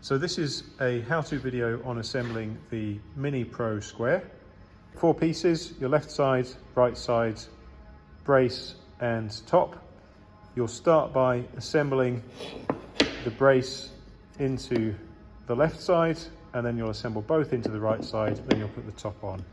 So this is a how-to video on assembling the Mini Pro square. 4 pieces, your left side, right side, brace and top. You'll start by assembling the brace into the left side, and then you'll assemble both into the right side, then you'll put the top on.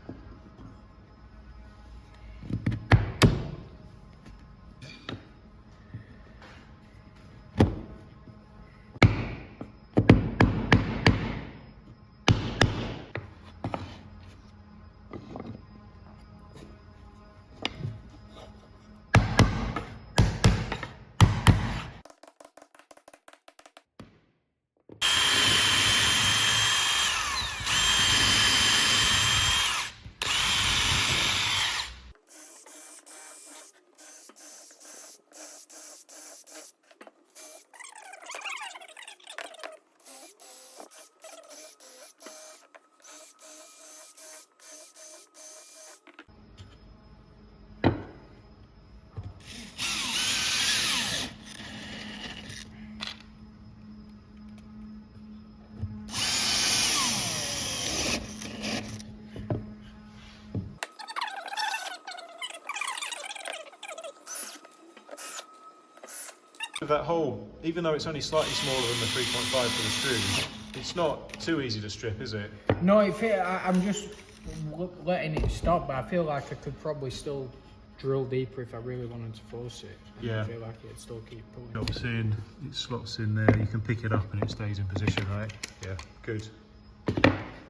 That hole, even though it's only slightly smaller than the 3.5 for the screws, it's not too easy to strip, is it? No, I'm just letting it stop, but I feel like I could probably still drill deeper if I really wanted to force it. Yeah. I feel like it'd still keep pulling. Drops in, it slots in there, you can pick it up and it stays in position, right? Yeah, good.